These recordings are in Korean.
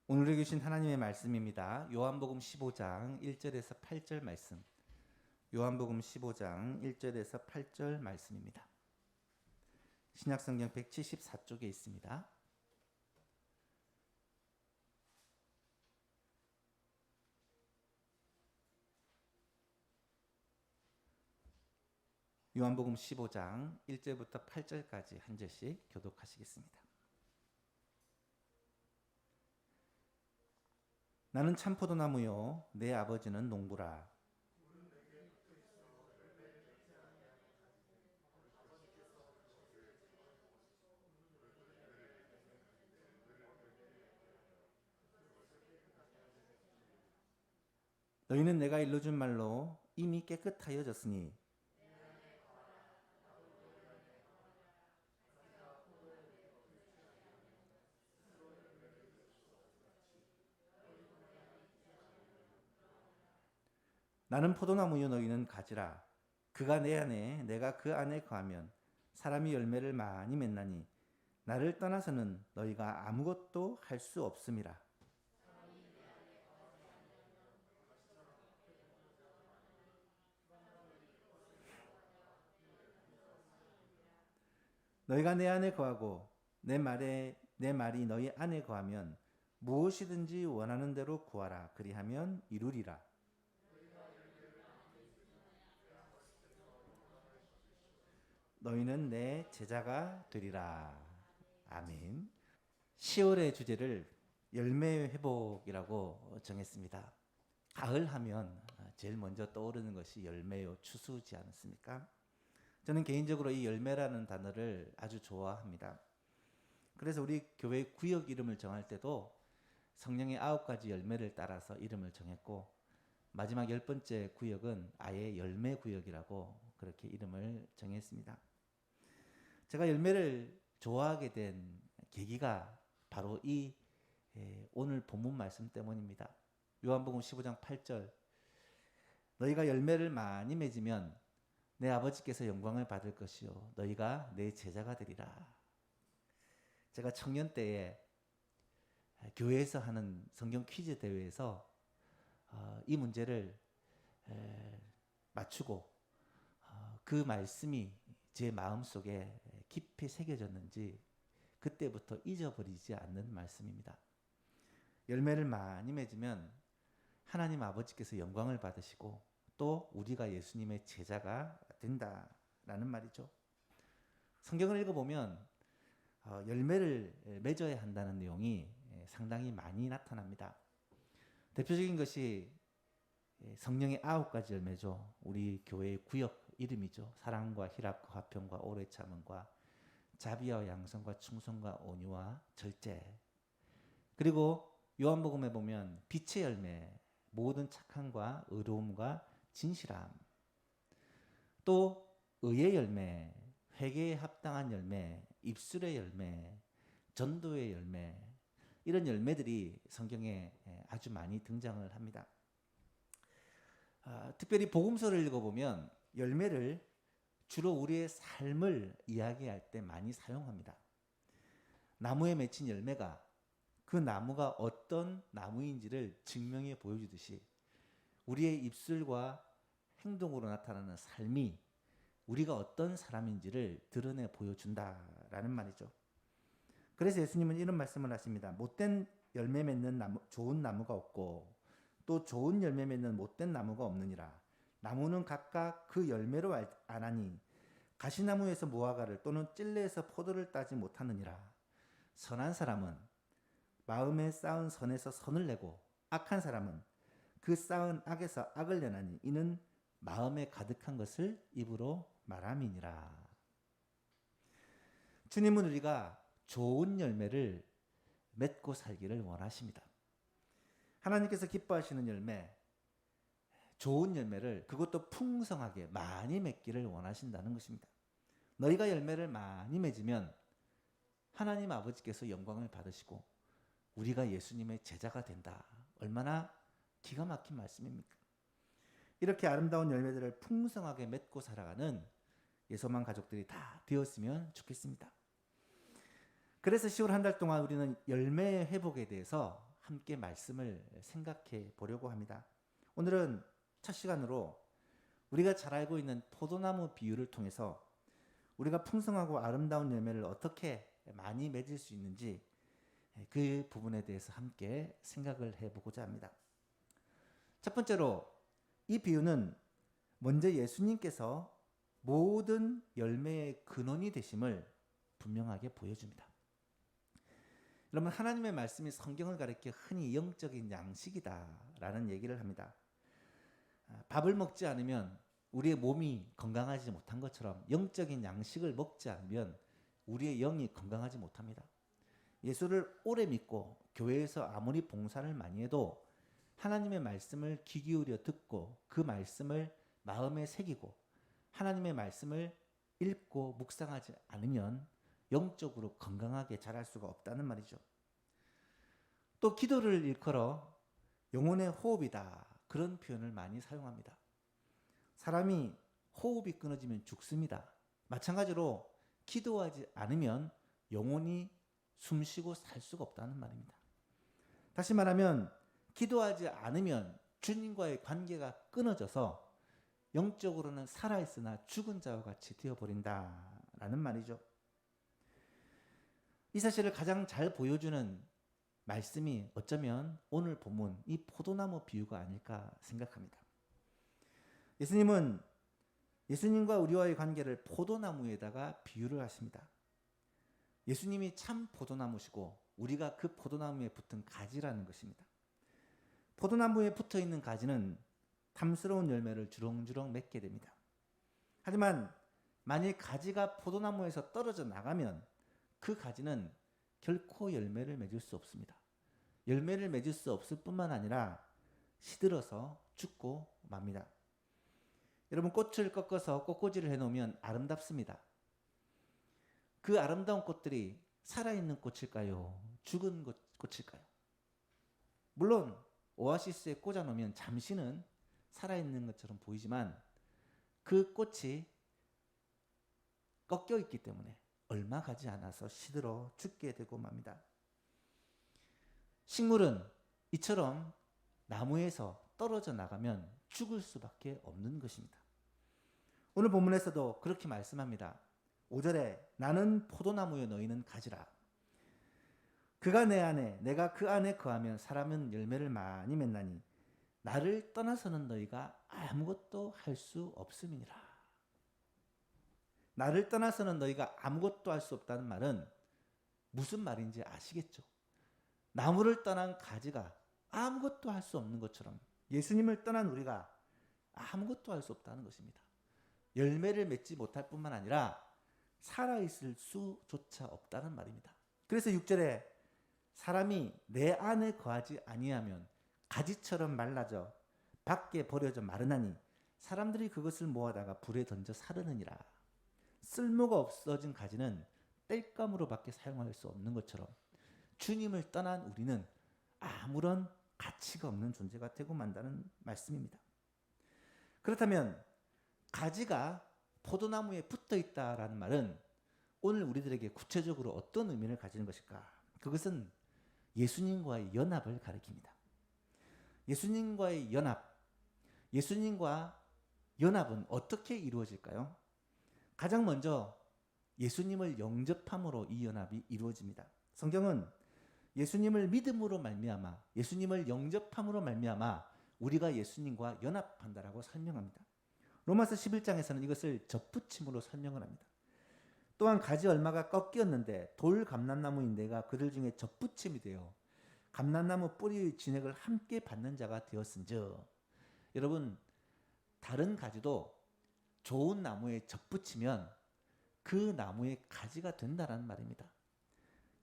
오늘 읽으신 하나님의 말씀입니다. 요한복음 15장 1절에서 8절 말씀. 요한복음 15장 1절에서 8절 말씀입니다. 신약성경 174쪽에 있습니다. 요한복음 15장 1절부터 8절까지 한 절씩 교독하시겠습니다. 나는 참포도나무요 내 아버지는 농부라. 너희는 내가 일러준 말로 이미 깨끗하여졌으니 나는 포도나무요 너희는 가지라. 그가 내 안에 내가 그 안에 거하면 사람이 열매를 많이 맺나니 나를 떠나서는 너희가 아무것도 할 수 없음이라. 너희가 내 안에 거하고 내 말이 너희 안에 거하면 무엇이든지 원하는 대로 구하라. 그리하면 이루리라. 너희는 내 제자가 되리라. 아멘. 10월의 주제를 열매 회복이라고 정했습니다. 가을 하면 제일 먼저 떠오르는 것이 열매요 추수지 않습니까? 저는 개인적으로 이 열매라는 단어를 아주 좋아합니다. 그래서 우리 교회 구역 이름을 정할 때도 성령의 9가지 열매를 따라서 이름을 정했고, 마지막 10번째 구역은 아예 열매 구역이라고 그렇게 이름을 정했습니다. 제가 열매를 좋아하게 된 계기가 바로 이 오늘 본문 말씀 때문입니다. 요한복음 15장 8절, 너희가 열매를 많이 맺으면 내 아버지께서 영광을 받을 것이요 너희가 내 제자가 되리라. 제가 청년 때에 교회에서 하는 성경 퀴즈 대회에서 이 문제를 맞추고 그 말씀이 제 마음속에 깊이 새겨졌는지 그때부터 잊어버리지 않는 말씀입니다. 열매를 많이 맺으면 하나님 아버지께서 영광을 받으시고 또 우리가 예수님의 제자가 된다라는 말이죠. 성경을 읽어보면 열매를 맺어야 한다는 내용이 상당히 많이 나타납니다. 대표적인 것이 성령의 9가지 열매죠. 우리 교회의 구역 이름이죠. 사랑과 희락과 화평과 오래 참음과 자비와 양성과 충성과 온유와 절제. 그리고 요한복음에 보면 빛의 열매, 모든 착함과 의로움과 진실함. 또 의의 열매, 회개에 합당한 열매, 입술의 열매, 전도의 열매, 이런 열매들이 성경에 아주 많이 등장을 합니다. 특별히 복음서를 읽어보면 열매를 주로 우리의 삶을 이야기할 때 많이 사용합니다. 나무에 맺힌 열매가 그 나무가 어떤 나무인지를 증명해 보여주듯이 우리의 입술과 행동으로 나타나는 삶이 우리가 어떤 사람인지를 드러내 보여준다라는 말이죠. 그래서 예수님은 이런 말씀을 하십니다. 못된 열매 맺는 나무, 좋은 나무가 없고 또 좋은 열매 맺는 못된 나무가 없느니라. 나무는 각각 그 열매로 아나니 가시나무에서 무화과를 또는 찔레에서 포도를 따지 못하느니라. 선한 사람은 마음에 쌓은 선에서 선을 내고 악한 사람은 그 쌓은 악에서 악을 내나니 이는 마음에 가득한 것을 입으로 말함이니라. 주님은 우리가 좋은 열매를 맺고 살기를 원하십니다. 하나님께서 기뻐하시는 열매, 좋은 열매를 그것도 풍성하게 많이 맺기를 원하신다는 것입니다. 너희가 열매를 많이 맺으면 하나님 아버지께서 영광을 받으시고 우리가 예수님의 제자가 된다. 얼마나 기가 막힌 말씀입니까? 이렇게 아름다운 열매들을 풍성하게 맺고 살아가는 예소만 가족들이 다 되었으면 좋겠습니다. 그래서 10월 한 달 동안 우리는 열매 회복에 대해서 함께 말씀을 생각해 보려고 합니다. 오늘은 첫 시간으로 우리가 잘 알고 있는 포도나무 비유를 통해서 우리가 풍성하고 아름다운 열매를 어떻게 많이 맺을 수 있는지 그 부분에 대해서 함께 생각을 해보고자 합니다. 첫 번째로 이 비유는 먼저 예수님께서 모든 열매의 근원이 되심을 분명하게 보여줍니다. 여러분, 하나님의 말씀이 성경을 가리켜 흔히 영적인 양식이다라는 얘기를 합니다. 밥을 먹지 않으면 우리의 몸이 건강하지 못한 것처럼 영적인 양식을 먹지 않으면 우리의 영이 건강하지 못합니다. 예수를 오래 믿고 교회에서 아무리 봉사를 많이 해도 하나님의 말씀을 귀 기울여 듣고 그 말씀을 마음에 새기고 하나님의 말씀을 읽고 묵상하지 않으면 영적으로 건강하게 자랄 수가 없다는 말이죠. 또 기도를 일컬어 영혼의 호흡이다, 그런 표현을 많이 사용합니다. 사람이 호흡이 끊어지면 죽습니다. 마찬가지로 기도하지 않으면 영혼이 숨쉬고 살 수가 없다는 말입니다. 다시 말하면 기도하지 않으면 주님과의 관계가 끊어져서 영적으로는 살아있으나 죽은 자와 같이 되어버린다라는 말이죠. 이 사실을 가장 잘 보여주는 말씀이 어쩌면 오늘 본문 이 포도나무 비유가 아닐까 생각합니다. 예수님은 예수님과 우리와의 관계를 포도나무에다가 비유를 하십니다. 예수님이 참 포도나무시고 우리가 그 포도나무에 붙은 가지라는 것입니다. 포도나무에 붙어있는 가지는 탐스러운 열매를 주렁주렁 맺게 됩니다. 하지만 만일 가지가 포도나무에서 떨어져 나가면 그 가지는 결코 열매를 맺을 수 없습니다. 열매를 맺을 수 없을 뿐만 아니라 시들어서 죽고 맙니다. 여러분, 꽃을 꺾어서 꽃꽂이를 해놓으면 아름답습니다. 그 아름다운 꽃들이 살아있는 꽃일까요? 죽은 꽃일까요? 물론 오아시스에 꽂아놓으면 잠시는 살아있는 것처럼 보이지만 그 꽃이 꺾여 있기 때문에 얼마 가지 않아서 시들어 죽게 되고 맙니다. 식물은 이처럼 나무에서 떨어져 나가면 죽을 수밖에 없는 것입니다. 오늘 본문에서도 그렇게 말씀합니다. 5절에 나는 포도나무에 너희는 가지라. 그가 내 안에 내가 그 안에 거하면 사람은 열매를 많이 맺나니 나를 떠나서는 너희가 아무것도 할 수 없음이니라. 나를 떠나서는 너희가 아무것도 할 수 없다는 말은 무슨 말인지 아시겠죠? 나무를 떠난 가지가 아무것도 할 수 없는 것처럼 예수님을 떠난 우리가 아무것도 할 수 없다는 것입니다. 열매를 맺지 못할 뿐만 아니라 살아있을 수조차 없다는 말입니다. 그래서 6절에 사람이 내 안에 거하지 아니하면 가지처럼 말라져 밖에 버려져 마르나니 사람들이 그것을 모아다가 불에 던져 사르느니라. 쓸모가 없어진 가지는 땔감으로밖에 사용할 수 없는 것처럼 주님을 떠난 우리는 아무런 가치가 없는 존재가 되고 만다는 말씀입니다. 그렇다면 가지가 포도나무에 붙어 있다라는 말은 오늘 우리들에게 구체적으로 어떤 의미를 가지는 것일까? 그것은 예수님과의 연합을 가리킵니다. 예수님과의 연합, 예수님과 연합은 어떻게 이루어질까요? 가장 먼저 예수님을 영접함으로 이 연합이 이루어집니다. 성경은 예수님을 믿음으로 말미암아, 예수님을 영접함으로 말미암아 우리가 예수님과 연합한다라고 설명합니다. 로마서 11장에서는 이것을 접붙임으로 설명을 합니다. 또한 가지 얼마가 꺾였는데 돌 감람나무인데가 그들 중에 접붙임이 되어 감람나무 뿌리의 진액을 함께 받는 자가 되었은즉. 여러분, 다른 가지도 좋은 나무에 접붙이면 그 나무의 가지가 된다라는 말입니다.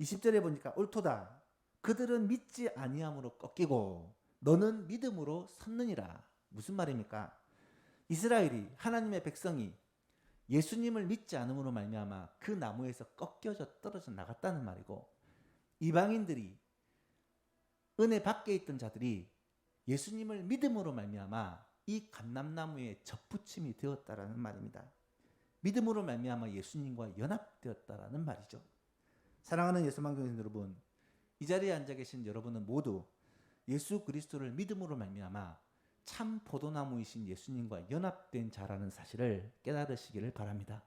20절에 보니까 옳도다. 그들은 믿지 아니함으로 꺾이고 너는 믿음으로 섰느니라. 무슨 말입니까? 이스라엘이, 하나님의 백성이 예수님을 믿지 않음으로 말미암아 그 나무에서 꺾여져 떨어져 나갔다는 말이고, 이방인들이, 은혜 밖에 있던 자들이 예수님을 믿음으로 말미암아 이 감람나무에 접붙임이 되었다라는 말입니다. 믿음으로 말미암아 예수님과 연합되었다라는 말이죠. 사랑하는 예수망교인 여러분, 이 자리에 앉아 계신 여러분은 모두 예수 그리스도를 믿음으로 말미암아 참 포도나무이신 예수님과 연합된 자라는 사실을 깨달으시기를 바랍니다.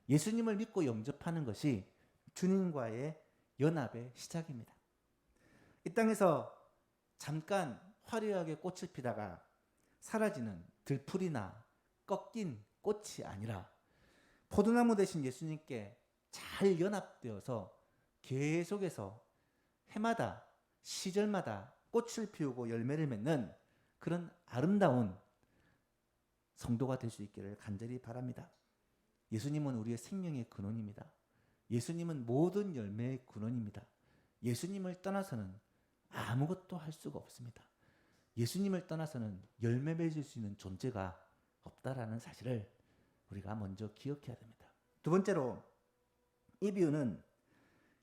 예수님을 믿고 영접하는 것이 주님과의 연합의 시작입니다. 이 땅에서 잠깐 화려하게 꽃을 피다가 사라지는 들풀이나 꺾인 꽃이 아니라 포도나무 되신 예수님께 잘 연합되어서 계속해서 해마다 시절마다 꽃을 피우고 열매를 맺는 그런 아름다운 성도가 될 수 있기를 간절히 바랍니다. 예수님은 우리의 생명의 근원입니다. 예수님은 모든 열매의 근원입니다. 예수님을 떠나서는 아무것도 할 수가 없습니다. 예수님을 떠나서는 열매 맺을 수 있는 존재가 없다라는 사실을 우리가 먼저 기억해야 됩니다. 두 번째로 이 비유는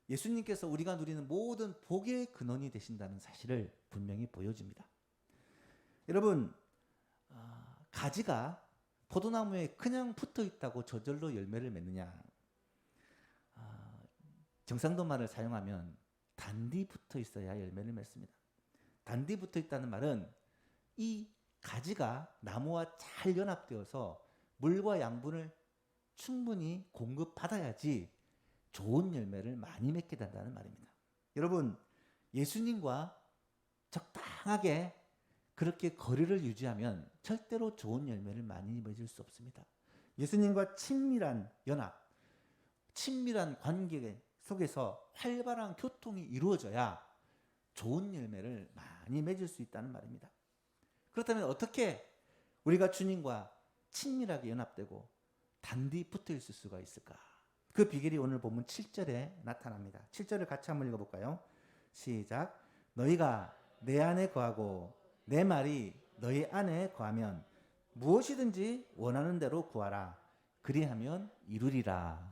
예수님께서 우리가 누리는 모든 복의 근원이 되신다는 사실을 분명히 보여줍니다. 여러분, 가지가 포도나무에 그냥 붙어 있다고 저절로 열매를 맺느냐? 경상도 말을 사용하면 단디 붙어 있어야 열매를 맺습니다. 단디 붙어 있다는 말은 이 가지가 나무와 잘 연합되어서 물과 양분을 충분히 공급받아야지 좋은 열매를 많이 맺게 된다는 말입니다. 여러분, 예수님과 적당하게 그렇게 거리를 유지하면 절대로 좋은 열매를 많이 맺을 수 없습니다. 예수님과 친밀한 연합, 친밀한 관계 속에서 활발한 교통이 이루어져야 좋은 열매를 많이 맺을 수 있다는 말입니다. 그렇다면 어떻게 우리가 주님과 친밀하게 연합되고 단디 붙어 있을 수가 있을까? 그 비결이 오늘 본문 7절에 나타납니다. 7절을 같이 한번 읽어볼까요? 시작. 너희가 내 안에 거하고 내 말이 너희 안에 거하면 무엇이든지 원하는 대로 구하라. 그리하면 이루리라.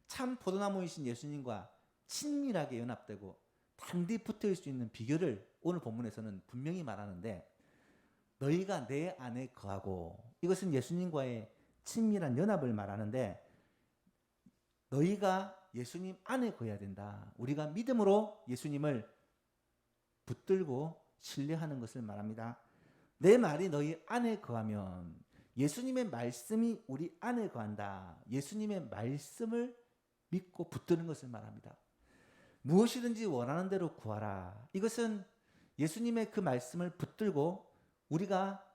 참 포도나무이신 예수님과 친밀하게 연합되고 단디 붙어있을 수 있는 비결을 오늘 본문에서는 분명히 말하는데, 너희가 내 안에 거하고, 이것은 예수님과의 친밀한 연합을 말하는데, 너희가 예수님 안에 거해야 된다. 우리가 믿음으로 예수님을 붙들고 신뢰하는 것을 말합니다. 내 말이 너희 안에 거하면, 예수님의 말씀이 우리 안에 거한다. 예수님의 말씀을 믿고 붙드는 것을 말합니다. 무엇이든지 원하는 대로 구하라. 이것은 예수님의 그 말씀을 붙들고 우리가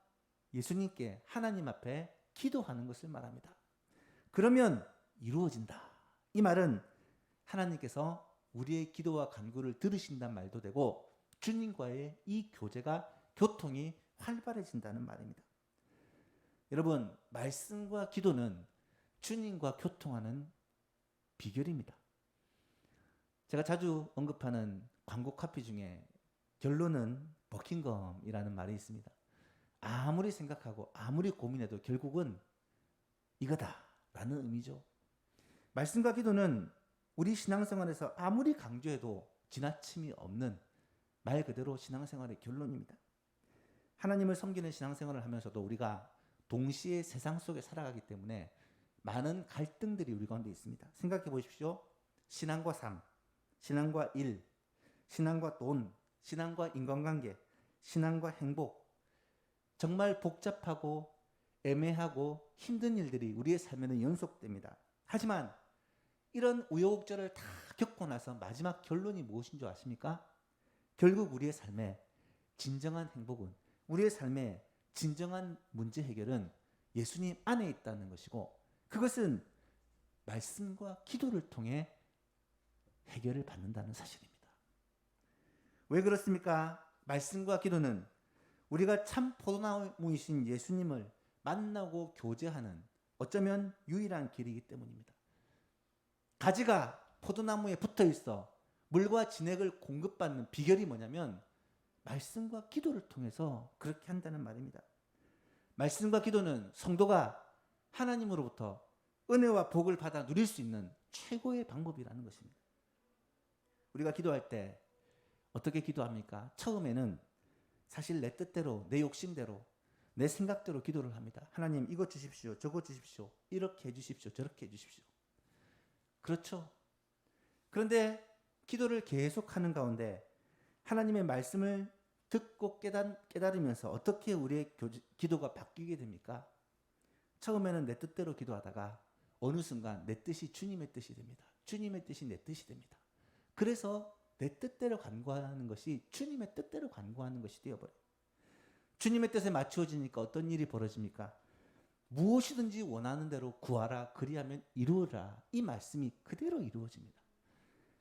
예수님께 하나님 앞에 기도하는 것을 말합니다. 그러면 이루어진다. 이 말은 하나님께서 우리의 기도와 간구를 들으신다는 말도 되고 주님과의 이 교통이 활발해진다는 말입니다. 여러분, 말씀과 기도는 주님과 교통하는 비결입니다. 제가 자주 언급하는 광고 카피 중에 결론은 버킹엄이라는 말이 있습니다. 아무리 생각하고 아무리 고민해도 결국은 이거다라는 의미죠. 말씀과 기도는 우리 신앙생활에서 아무리 강조해도 지나침이 없는 말 그대로 신앙생활의 결론입니다. 하나님을 섬기는 신앙생활을 하면서도 우리가 동시에 세상 속에 살아가기 때문에 많은 갈등들이 우리 가운데 있습니다. 생각해 보십시오. 신앙과 삶, 신앙과 일, 신앙과 돈, 신앙과 인간관계, 신앙과 행복, 정말 복잡하고 애매하고 힘든 일들이 우리의 삶에는 연속됩니다. 하지만 이런 우여곡절을 다 겪고 나서 마지막 결론이 무엇인 줄 아십니까? 결국 우리의 삶에 진정한 행복은, 우리의 삶에 진정한 문제 해결은 예수님 안에 있다는 것이고, 그것은 말씀과 기도를 통해 해결을 받는다는 사실입니다. 왜 그렇습니까? 말씀과 기도는 우리가 참 포도나무이신 예수님을 만나고 교제하는 어쩌면 유일한 길이기 때문입니다. 가지가 포도나무에 붙어 있어 물과 진액을 공급받는 비결이 뭐냐면 말씀과 기도를 통해서 그렇게 한다는 말입니다. 말씀과 기도는 성도가 하나님으로부터 은혜와 복을 받아 누릴 수 있는 최고의 방법이라는 것입니다. 우리가 기도할 때 어떻게 기도합니까? 처음에는 사실 내 뜻대로, 내 욕심대로, 내 생각대로 기도를 합니다. 하나님, 이것 주십시오, 저것 주십시오, 이렇게 해주십시오, 저렇게 해주십시오. 그렇죠? 그런데 기도를 계속하는 가운데 하나님의 말씀을 듣고 깨달으면서 어떻게 우리의 기도가 바뀌게 됩니까? 처음에는 내 뜻대로 기도하다가 어느 순간 내 뜻이 주님의 뜻이 됩니다. 주님의 뜻이 내 뜻이 됩니다. 그래서 내 뜻대로 간구하는 것이 주님의 뜻대로 간구하는 것이 되어버려요. 주님의 뜻에 맞추어지니까 어떤 일이 벌어집니까? 무엇이든지 원하는 대로 구하라 그리하면 이루어라. 이 말씀이 그대로 이루어집니다.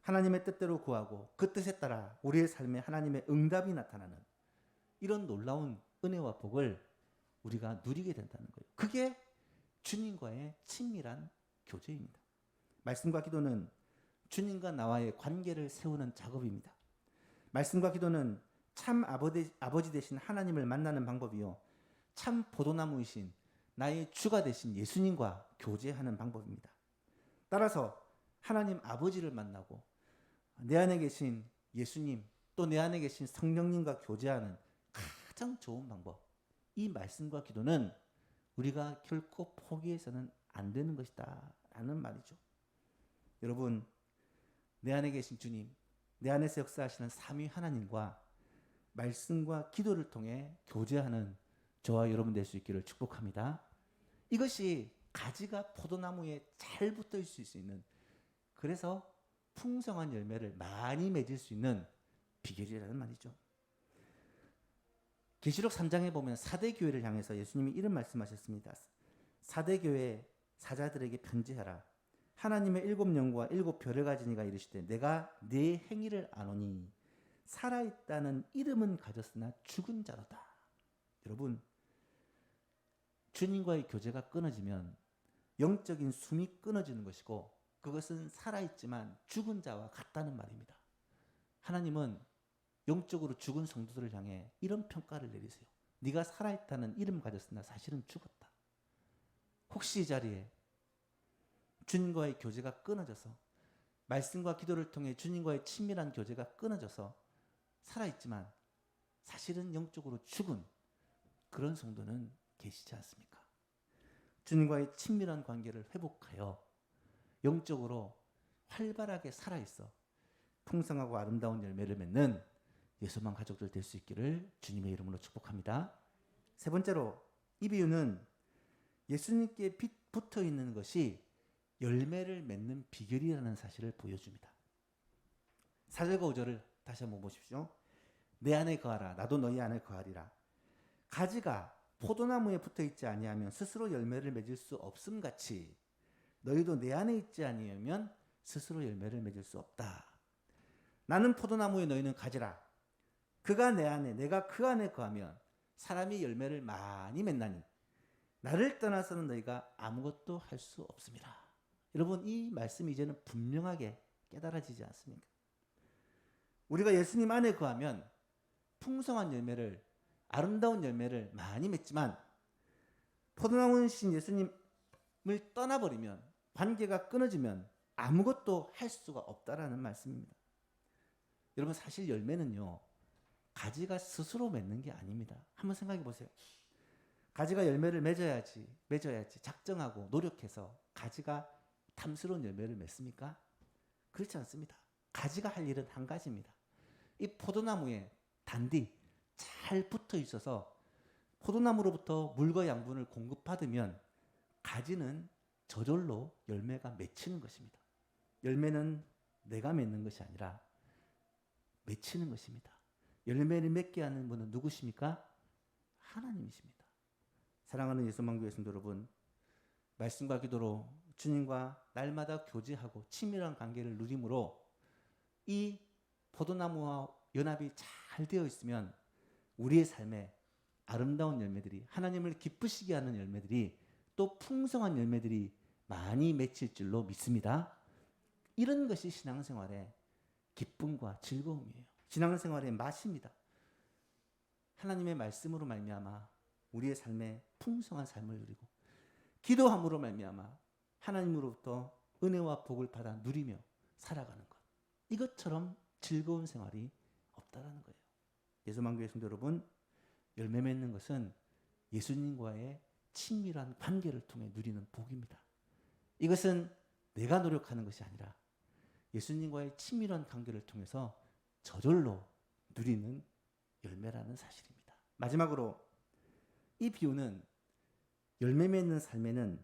하나님의 뜻대로 구하고 그 뜻에 따라 우리의 삶에 하나님의 응답이 나타나는 이런 놀라운 은혜와 복을 우리가 누리게 된다는 거예요. 그게 주님과의 친밀한 교제입니다. 말씀과 기도는 주님과 나와의 관계를 세우는 작업입니다. 말씀과 기도는 참 아버지 되신 하나님을 만나는 방법이요, 참 포도나무이신 나의 주가 되신 예수님과 교제하는 방법입니다. 따라서 하나님 아버지를 만나고 내 안에 계신 예수님, 또 내 안에 계신 성령님과 교제하는 가장 좋은 방법, 이 말씀과 기도는 우리가 결코 포기해서는 안 되는 것이다 라는 말이죠. 여러분, 내 안에 계신 주님, 내 안에서 역사하시는 삼위 하나님과 말씀과 기도를 통해 교제하는 저와 여러분 될 수 있기를 축복합니다. 이것이 가지가 포도나무에 잘 붙어 있을 수 있는, 그래서 풍성한 열매를 많이 맺을 수 있는 비결이라는 말이죠. 계시록 3장에 보면 사대 교회를 향해서 예수님이 이런 말씀하셨습니다. 사대 교회 사자들에게 편지하라. 하나님의 7영과 7별을 가진 이가 이르시되 내가 네 행위를 아노니 살아있다는 이름은 가졌으나 죽은 자로다. 여러분, 주님과의 교제가 끊어지면 영적인 숨이 끊어지는 것이고 그것은 살아있지만 죽은 자와 같다는 말입니다. 하나님은 영적으로 죽은 성도들을 향해 이런 평가를 내리세요. 네가 살아있다는 이름 가졌으나 사실은 죽었다. 혹시 이 자리에 주님과의 교제가 끊어져서, 말씀과 기도를 통해 주님과의 친밀한 교제가 끊어져서 살아있지만 사실은 영적으로 죽은 그런 성도는 계시지 않습니까? 주님과의 친밀한 관계를 회복하여 영적으로 활발하게 살아있어 풍성하고 아름다운 열매를 맺는 예수만 가족들 될 수 있기를 주님의 이름으로 축복합니다. 세 번째로, 이 비유는 예수님께 붙어 있는 것이 열매를 맺는 비결이라는 사실을 보여줍니다. 4절과 5절을 다시 한번 보십시오. 내 안에 거하라 나도 너희 안에 거하리라. 가지가 포도나무에 붙어 있지 아니하면 스스로 열매를 맺을 수 없음 같이 너희도 내 안에 있지 아니하면 스스로 열매를 맺을 수 없다. 나는 포도나무에 너희는 가지라. 그가 내 안에 내가 그 안에 거하면 사람이 열매를 많이 맺나니 나를 떠나서는 너희가 아무것도 할 수 없습니다. 여러분, 이 말씀이 이제는 분명하게 깨달아지지 않습니까? 우리가 예수님 안에 거하면 풍성한 열매를, 아름다운 열매를 많이 맺지만 포도나무이신 예수님을 떠나버리면, 관계가 끊어지면 아무것도 할 수가 없다라는 말씀입니다. 여러분, 사실 열매는요, 가지가 스스로 맺는 게 아닙니다. 한번 생각해 보세요. 가지가 열매를 맺어야지 작정하고 노력해서 가지가 탐스러운 열매를 맺습니까? 그렇지 않습니다. 가지가 할 일은 한 가지입니다. 이 포도나무에 단디 잘 붙어 있어서 포도나무로부터 물과 양분을 공급받으면 가지는 저절로 열매가 맺히는 것입니다. 열매는 내가 맺는 것이 아니라 맺히는 것입니다. 열매를 맺게 하는 분은 누구십니까? 하나님이십니다. 사랑하는 예수만교회 성도 여러분, 말씀과 기도로 주님과 날마다 교제하고 친밀한 관계를 누림으로 이 포도나무와 연합이 잘 되어 있으면 우리의 삶에 아름다운 열매들이, 하나님을 기쁘시게 하는 열매들이, 또 풍성한 열매들이 많이 맺힐 줄로 믿습니다. 이런 것이 신앙생활의 기쁨과 즐거움이에요. 신앙생활의 맛입니다. 하나님의 말씀으로 말미암아 우리의 삶에 풍성한 삶을 누리고 기도함으로 말미암아 하나님으로부터 은혜와 복을 받아 누리며 살아가는 것, 이것처럼 즐거운 생활이 없다라는 거예요. 예수만교회 성도 여러분, 열매 맺는 것은 예수님과의 친밀한 관계를 통해 누리는 복입니다. 이것은 내가 노력하는 것이 아니라 예수님과의 친밀한 관계를 통해서 저절로 누리는 열매라는 사실입니다. 마지막으로 이 비유는 열매 맺는 삶에는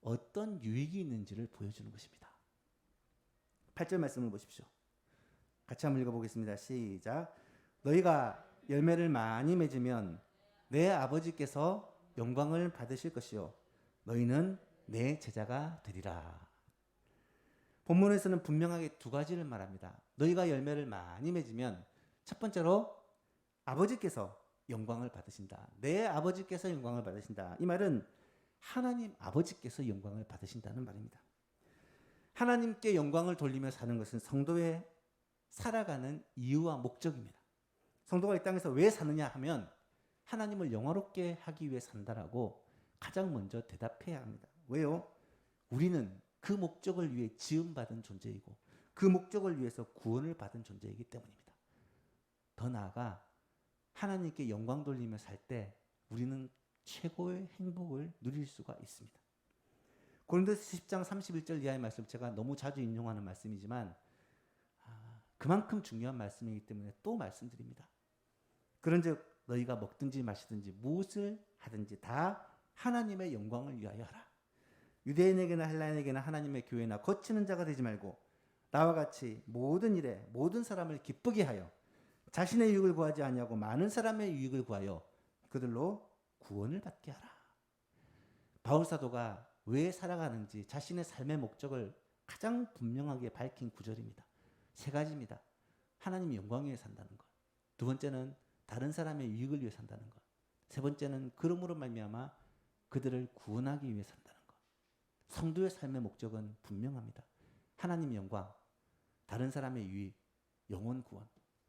어떤 유익이 있는지를 보여주는 것입니다. 8절 말씀을 보십시오. 같이 한번 읽어보겠습니다. 시작. 너희가 열매를 많이 맺으면 내 아버지께서 영광을 받으실 것이요 너희는 내 제자가 되리라. 본문에서는 분명하게 두 가지를 말합니다. 너희가 열매를 많이 맺으면 첫 번째로 아버지께서 영광을 받으신다. 내 아버지께서 영광을 받으신다. 이 말은 하나님 아버지께서 영광을 받으신다는 말입니다. 하나님께 영광을 돌리며 사는 것은 성도의 살아가는 이유와 목적입니다. 성도가 이 땅에서 왜 사느냐 하면 하나님을 영화롭게 하기 위해 산다라고 가장 먼저 대답해야 합니다. 왜요? 우리는 그 목적을 위해 지음받은 존재이고 그 목적을 위해서 구원을 받은 존재이기 때문입니다. 더 나아가 하나님께 영광 돌리며 살 때 우리는 최고의 행복을 누릴 수가 있습니다. 고린도서 10장 31절 이하의 말씀 제가 너무 자주 인용하는 말씀이지만 그만큼 중요한 말씀이기 때문에 또 말씀드립니다. 그런즉 너희가 먹든지 마시든지 무엇을 하든지 다 하나님의 영광을 위하여 하라. 유대인에게나 헬라인에게나 하나님의 교회나 거치는 자가 되지 말고 나와 같이 모든 일에 모든 사람을 기쁘게 하여 자신의 유익을 구하지 아니하고 많은 사람의 유익을 구하여 그들로 구원을 받게 하라. 바울 사도가 왜 살아가는지 자신의 삶의 목적을 가장 분명하게 밝힌 구절입니다. 세 가지입니다. 하나님 영광 위해 산다는 것. 두 번째는 다른 사람의 유익을 위해 산다는 것. 세 번째는 그러므로 말미암아 그들을 구원하기 위해 산다는 것. 성도의 삶의 목적은 분명합니다. 하나님 영광, 다른 사람의 유익, 영혼 구원.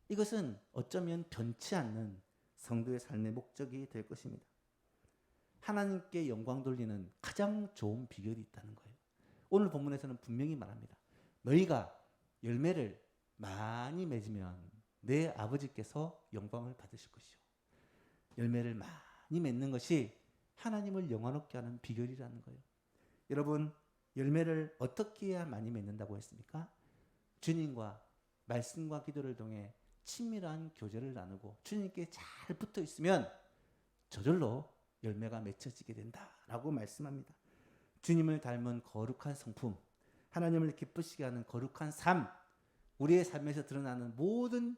이것은 어쩌면 변치 않는 성도의 삶의 목적이 될 것입니다. 하나님께 영광 돌리는 가장 좋은 비결이 있다는 거예요. 오늘 본문에서는 분명히 말합니다. 너희가 열매를 많이 맺으면 내 아버지께서 영광을 받으실 것이요. 열매를 많이 맺는 것이 하나님을 영화롭게 하는 비결이라는 거예요. 여러분, 열매를 어떻게 해야 많이 맺는다고 했습니까? 주님과 말씀과 기도를 통해 친밀한 교제를 나누고 주님께 잘 붙어 있으면 저절로 열매가 맺혀지게 된다라고 말씀합니다. 주님을 닮은 거룩한 성품, 하나님을 기쁘시게 하는 거룩한 삶, 우리의 삶에서 드러나는 모든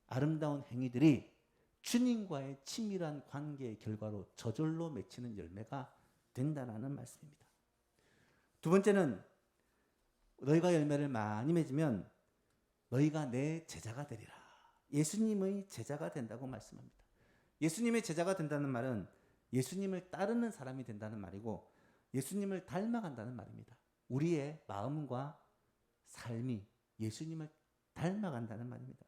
아름다운 행위들이 주님과의 친밀한 관계의 결과로 저절로 맺히는 열매가 된다는 말씀입니다. 두 번째는 너희가 열매를 많이 맺으면 너희가 내 제자가 되리라. 예수님의 제자가 된다고 말씀합니다. 예수님의 제자가 된다는 말은 예수님을 따르는 사람이 된다는 말이고 예수님을 닮아간다는 말입니다. 우리의 마음과 삶이 예수님을 닮아간다는 말입니다.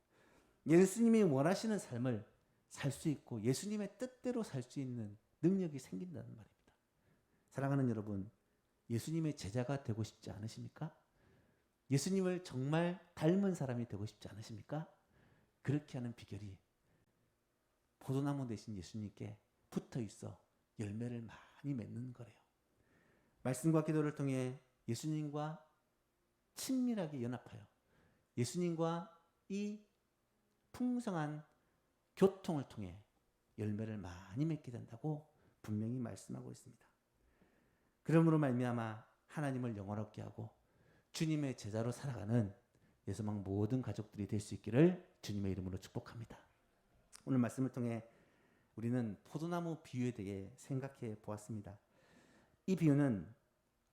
예수님이 원하시는 삶을 살 수 있고 예수님의 뜻대로 살 수 있는 능력이 생긴다는 말입니다. 사랑하는 여러분, 예수님의 제자가 되고 싶지 않으십니까? 예수님을 정말 닮은 사람이 되고 싶지 않으십니까? 그렇게 하는 비결이 포도나무 대신 예수님께 붙어 있어 열매를 많이 맺는 거래요. 말씀과 기도를 통해 예수님과 친밀하게 연합하여 예수님과 이 풍성한 교통을 통해 열매를 많이 맺게 된다고 분명히 말씀하고 있습니다. 그러므로 말미암아 하나님을 영화롭게 하고 주님의 제자로 살아가는 예수망 모든 가족들이 될 수 있기를 주님의 이름으로 축복합니다. 오늘 말씀을 통해 우리는 포도나무 비유에 대해 생각해 보았습니다. 이 비유는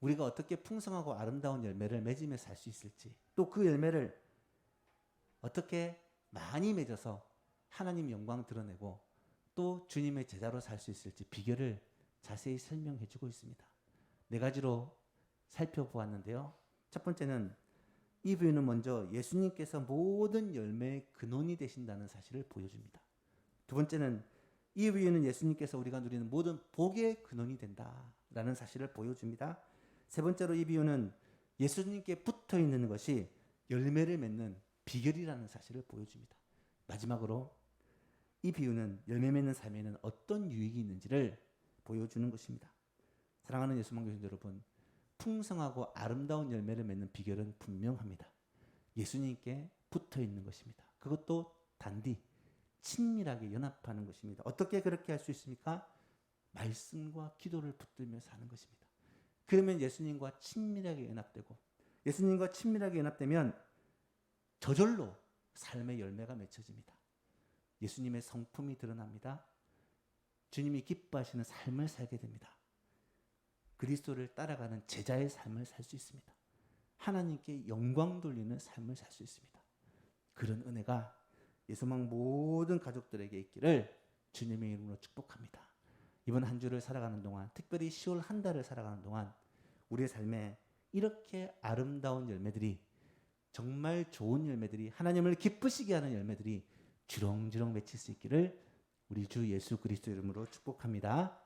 우리가 어떻게 풍성하고 아름다운 열매를 맺으며 살 수 있을지, 또 그 열매를 어떻게 많이 맺어서 하나님 영광 드러내고 또 주님의 제자로 살 수 있을지 비결을 자세히 설명해 주고 있습니다. 네 가지로 살펴보았는데요. 첫 번째는 이 비유는 먼저 예수님께서 모든 열매의 근원이 되신다는 사실을 보여줍니다. 두 번째는 이 비유는 예수님께서 우리가 누리는 모든 복의 근원이 된다라는 사실을 보여줍니다. 세 번째로 이 비유는 예수님께 붙어 있는 것이 열매를 맺는 비결이라는 사실을 보여줍니다. 마지막으로 이 비유는 열매 맺는 삶에는 어떤 유익이 있는지를 보여주는 것입니다. 사랑하는 예수만 교신 여러분, 풍성하고 아름다운 열매를 맺는 비결은 분명합니다. 예수님께 붙어 있는 것입니다. 그것도 단디 친밀하게 연합하는 것입니다. 어떻게 그렇게 할 수 있습니까? 말씀과 기도를 붙들며 사는 것입니다. 그러면 예수님과 친밀하게 연합되고, 예수님과 친밀하게 연합되면 저절로 삶의 열매가 맺혀집니다. 예수님의 성품이 드러납니다. 주님이 기뻐하시는 삶을 살게 됩니다. 그리스도를 따라가는 제자의 삶을 살 수 있습니다. 하나님께 영광 돌리는 삶을 살 수 있습니다. 그런 은혜가 예수망 모든 가족들에게 있기를 주님의 이름으로 축복합니다. 이번 한 주를 살아가는 동안, 특별히 10월 한 달을 살아가는 동안 우리의 삶에 이렇게 아름다운 열매들이, 정말 좋은 열매들이, 하나님을 기쁘시게 하는 열매들이 주렁주렁 맺힐 수 있기를 우리 주 예수 그리스도 이름으로 축복합니다.